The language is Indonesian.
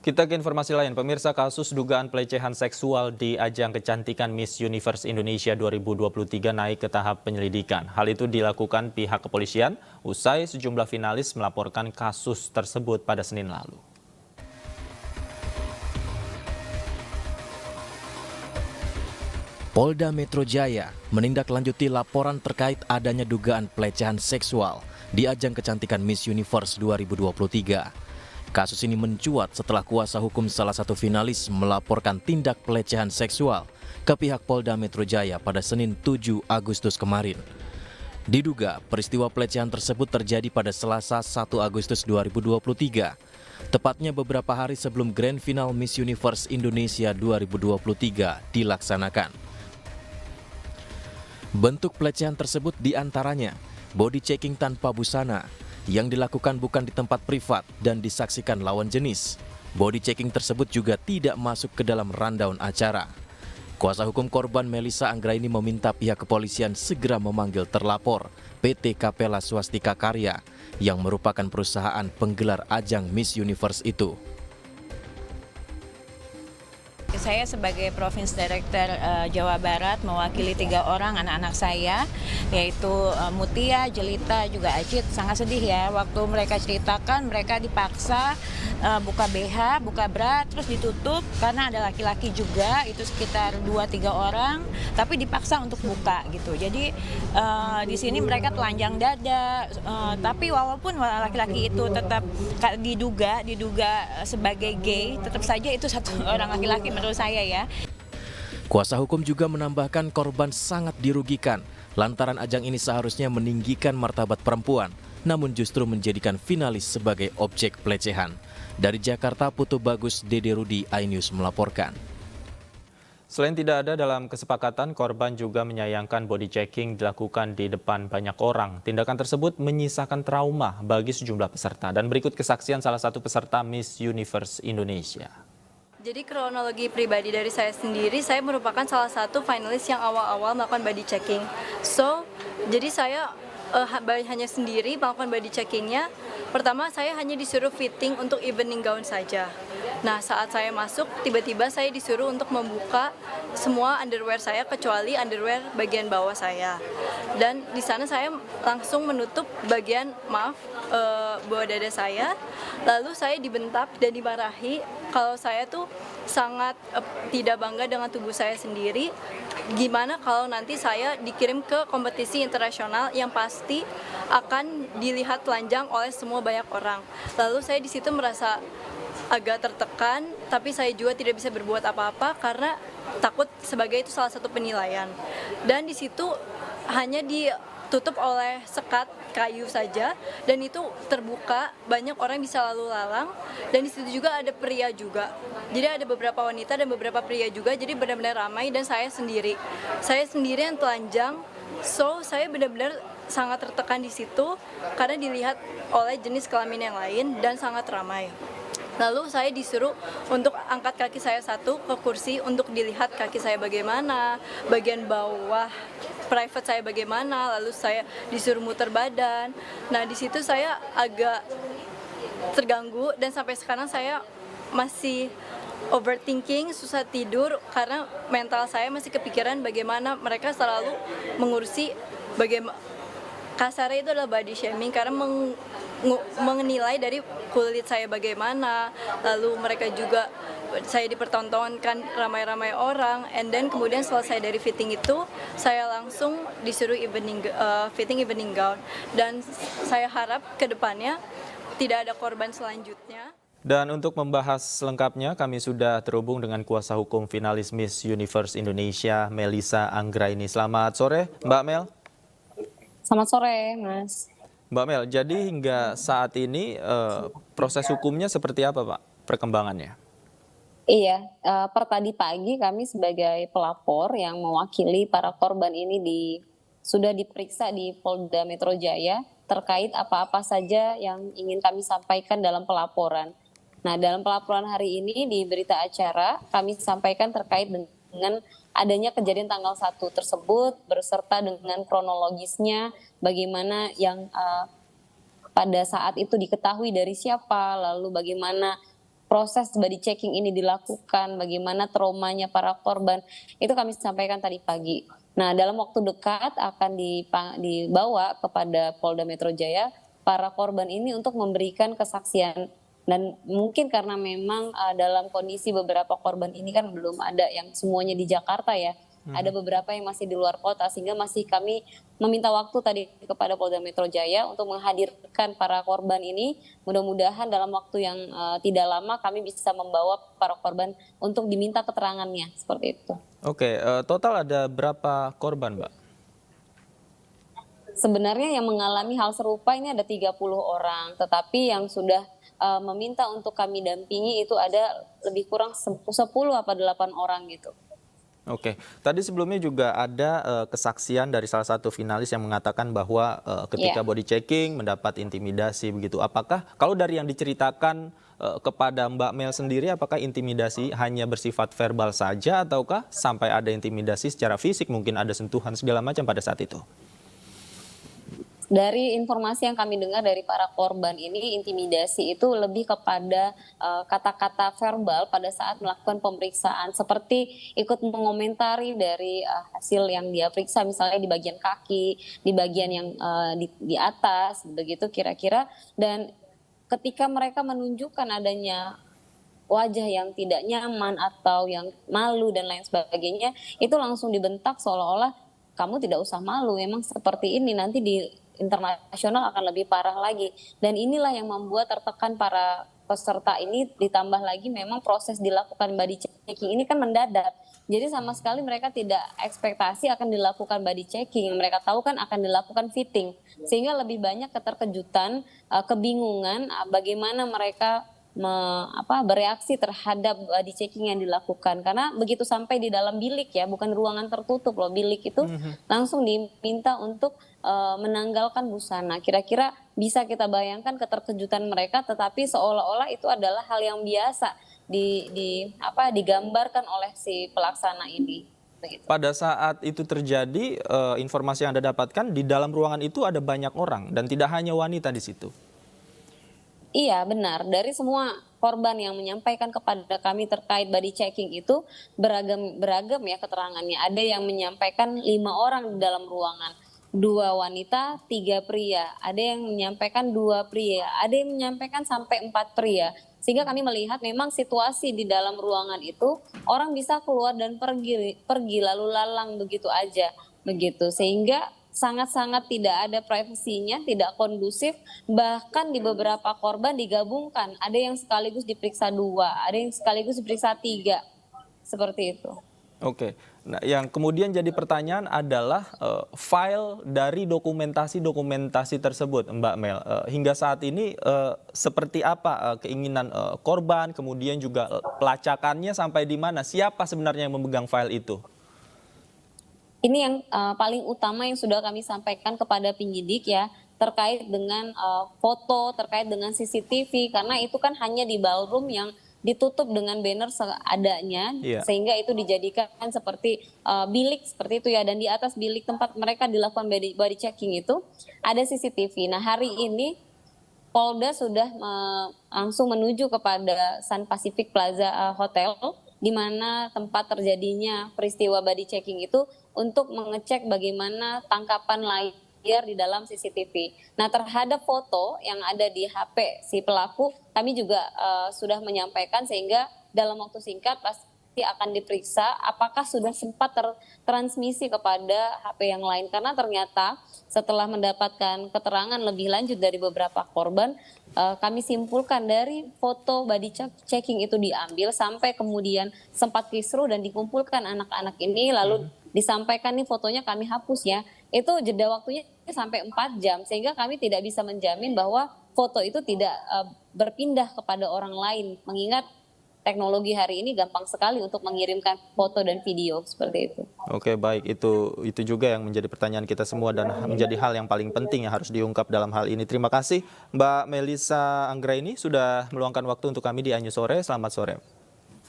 Kita ke informasi lain, pemirsa kasus dugaan pelecehan seksual di ajang kecantikan Miss Universe Indonesia 2023 naik ke tahap penyelidikan. Hal itu dilakukan pihak kepolisian usai sejumlah finalis melaporkan kasus tersebut pada Senin lalu. Polda Metro Jaya menindaklanjuti laporan terkait adanya dugaan pelecehan seksual di ajang kecantikan Miss Universe 2023. Kasus ini mencuat setelah kuasa hukum salah satu finalis melaporkan tindak pelecehan seksual ke pihak Polda Metro Jaya pada Senin 7 Agustus kemarin. Diduga peristiwa pelecehan tersebut terjadi pada Selasa 1 Agustus 2023, tepatnya beberapa hari sebelum Grand Final Miss Universe Indonesia 2023 dilaksanakan. Bentuk pelecehan tersebut diantaranya body checking tanpa busana, yang dilakukan bukan di tempat privat dan disaksikan lawan jenis. Body checking tersebut juga tidak masuk ke dalam rundown acara. Kuasa hukum korban Melisa Anggraini meminta pihak kepolisian segera memanggil terlapor PT Capella Swastika Karya yang merupakan perusahaan penggelar ajang Miss Universe itu. Saya sebagai Province Director Jawa Barat mewakili 3 orang anak-anak saya, yaitu Mutia, Jelita, juga Acit. Sangat sedih ya, waktu mereka ceritakan mereka dipaksa buka BH, buka bra, terus ditutup karena ada laki-laki juga, itu sekitar 2-3 orang, tapi dipaksa untuk buka gitu. Jadi di sini mereka telanjang dada, tapi walaupun laki-laki itu tetap diduga sebagai gay, tetap saja itu satu orang laki-laki menurut saya ya. Kuasa hukum juga menambahkan korban sangat dirugikan lantaran ajang ini seharusnya meninggikan martabat perempuan, namun justru menjadikan finalis sebagai objek pelecehan. Dari Jakarta, Putu Bagus, Dede Rudi, iNews melaporkan. Selain tidak ada dalam kesepakatan, korban juga menyayangkan body checking dilakukan di depan banyak orang. Tindakan tersebut menyisakan trauma bagi sejumlah peserta. Dan berikut kesaksian salah satu peserta Miss Universe Indonesia. Jadi kronologi pribadi dari saya sendiri, saya merupakan salah satu finalis yang awal-awal melakukan body checking. Jadi saya hanya sendiri melakukan body checkingnya. Pertama saya hanya disuruh fitting untuk evening gown saja. Nah saat saya masuk, tiba-tiba saya disuruh untuk membuka semua underwear saya kecuali underwear bagian bawah saya. Dan di sana saya langsung menutup bagian bawah dada saya. Lalu saya dibentak dan dimarahi kalau saya tuh sangat tidak bangga dengan tubuh saya sendiri. Gimana kalau nanti saya dikirim ke kompetisi internasional yang pasti akan dilihat telanjang oleh semua banyak orang. Lalu saya di situ merasa agak tertekan, tapi saya juga tidak bisa berbuat apa-apa karena takut sebagai itu salah satu penilaian. Dan di situ hanya ditutup oleh sekat kayu saja, dan itu terbuka, banyak orang bisa lalu lalang, dan di situ juga ada pria juga. Jadi ada beberapa wanita dan beberapa pria juga, jadi benar-benar ramai, dan saya sendiri yang telanjang, saya benar-benar sangat tertekan di situ karena dilihat oleh jenis kelamin yang lain dan sangat ramai. Lalu saya disuruh untuk angkat kaki saya satu ke kursi untuk dilihat kaki saya bagaimana, bagian bawah private saya bagaimana, lalu saya disuruh muter badan. Nah di situ saya agak terganggu dan sampai sekarang saya masih overthinking, susah tidur karena mental saya masih kepikiran bagaimana mereka selalu mengurusi kasarnya itu adalah body shaming karena menilai dari kulit saya bagaimana, lalu mereka juga saya dipertontonkan ramai-ramai orang, and then kemudian selesai dari fitting itu saya langsung disuruh fitting evening gown, dan saya harap ke depannya tidak ada korban selanjutnya. Dan untuk membahas selengkapnya, kami sudah terhubung dengan kuasa hukum finalis Miss Universe Indonesia, Melisa Anggraini. Selamat sore, Mbak Mel. Selamat sore, Mas. Mbak Mel, jadi hingga saat ini proses hukumnya seperti apa, Pak, perkembangannya? Iya, per tadi pagi kami sebagai pelapor yang mewakili para korban ini sudah diperiksa di Polda Metro Jaya terkait apa-apa saja yang ingin kami sampaikan dalam pelaporan. Nah, dalam pelaporan hari ini di berita acara kami sampaikan terkait dengan adanya kejadian tanggal 1 tersebut berserta dengan kronologisnya, bagaimana yang pada saat itu diketahui dari siapa, lalu bagaimana proses body checking ini dilakukan, bagaimana traumanya para korban, itu kami sampaikan tadi pagi. Nah, dalam waktu dekat akan dibawa kepada Polda Metro Jaya para korban ini untuk memberikan kesaksian. Dan mungkin karena memang dalam kondisi beberapa korban ini kan belum ada yang semuanya di Jakarta ya. Ada beberapa yang masih di luar kota, sehingga masih kami meminta waktu tadi kepada Polda Metro Jaya untuk menghadirkan para korban ini. Mudah-mudahan dalam waktu yang tidak lama kami bisa membawa para korban untuk diminta keterangannya, seperti itu. Oke, total ada berapa korban, Mbak? Sebenarnya yang mengalami hal serupa ini ada 30 orang, tetapi yang sudah meminta untuk kami dampingi itu ada lebih kurang 10 apa 8 orang gitu. Oke, tadi sebelumnya juga ada kesaksian dari salah satu finalis yang mengatakan bahwa ketika body checking mendapat intimidasi begitu. Apakah kalau dari yang diceritakan kepada Mbak Mel sendiri, apakah intimidasi hanya bersifat verbal saja ataukah sampai ada intimidasi secara fisik, mungkin ada sentuhan segala macam pada saat itu? Dari informasi yang kami dengar dari para korban ini, intimidasi itu lebih kepada kata-kata verbal pada saat melakukan pemeriksaan, seperti ikut mengomentari dari hasil yang dia periksa, misalnya di bagian kaki, di bagian yang di atas, begitu kira-kira. Dan ketika mereka menunjukkan adanya wajah yang tidak nyaman atau yang malu dan lain sebagainya, itu langsung dibentak seolah-olah kamu tidak usah malu, memang seperti ini, nanti di internasional akan lebih parah lagi. Dan inilah yang membuat tertekan para peserta ini, ditambah lagi memang proses dilakukan body checking ini kan mendadak. Jadi sama sekali mereka tidak ekspektasi akan dilakukan body checking. Mereka tahu kan akan dilakukan fitting. Sehingga lebih banyak keterkejutan, kebingungan bagaimana mereka bereaksi terhadap body checking yang dilakukan. Karena begitu sampai di dalam bilik ya, bukan ruangan tertutup loh, bilik itu langsung diminta untuk menanggalkan busana. Kira-kira bisa kita bayangkan keterkejutan mereka, tetapi seolah-olah itu adalah hal yang biasa digambarkan oleh si pelaksana ini. Begitu. Pada saat itu terjadi, informasi yang Anda dapatkan di dalam ruangan itu ada banyak orang dan tidak hanya wanita di situ. Iya benar, dari semua korban yang menyampaikan kepada kami terkait body checking itu beragam ya keterangannya. Ada yang menyampaikan 5 orang di dalam ruangan, 2 wanita, 3 pria. Ada yang menyampaikan 2 pria, ada yang menyampaikan sampai 4 pria. Sehingga kami melihat memang situasi di dalam ruangan itu orang bisa keluar dan pergi lalu lalang begitu aja, begitu. Sehingga sangat-sangat tidak ada privasinya, tidak kondusif. Bahkan di beberapa korban digabungkan, ada yang sekaligus diperiksa 2, ada yang sekaligus diperiksa 3, seperti itu. Oke, nah yang kemudian jadi pertanyaan adalah file dari dokumentasi tersebut, Mbak Mel. Hingga saat ini seperti apa keinginan korban, kemudian juga pelacakannya sampai di mana? Siapa sebenarnya yang memegang file itu? Ini yang paling utama yang sudah kami sampaikan kepada penyidik ya, terkait dengan foto, terkait dengan CCTV, karena itu kan hanya di ballroom yang ditutup dengan banner seadanya, sehingga itu dijadikan seperti bilik seperti itu ya, dan di atas bilik tempat mereka dilakukan body checking itu ada CCTV. Nah hari ini Polda sudah langsung menuju kepada Sun Pacific Plaza Hotel, di mana tempat terjadinya peristiwa body checking itu, untuk mengecek bagaimana tangkapan layar di dalam CCTV. Nah, terhadap foto yang ada di HP si pelaku, kami juga sudah menyampaikan, sehingga dalam waktu singkat pasti akan diperiksa apakah sudah sempat tertransmisi kepada HP yang lain. Karena ternyata setelah mendapatkan keterangan lebih lanjut dari beberapa korban, kami simpulkan dari foto body checking itu diambil sampai kemudian sempat kisruh dan dikumpulkan anak-anak ini, lalu disampaikan nih fotonya kami hapus ya, itu jeda waktunya sampai 4 jam, sehingga kami tidak bisa menjamin bahwa foto itu tidak berpindah kepada orang lain, mengingat teknologi hari ini gampang sekali untuk mengirimkan foto dan video seperti itu. Oke, baik, itu juga yang menjadi pertanyaan kita semua dan menjadi hal yang paling penting yang harus diungkap dalam hal ini. Terima kasih Mbak Melisa Anggraini sudah meluangkan waktu untuk kami di Anju Sore. Selamat sore.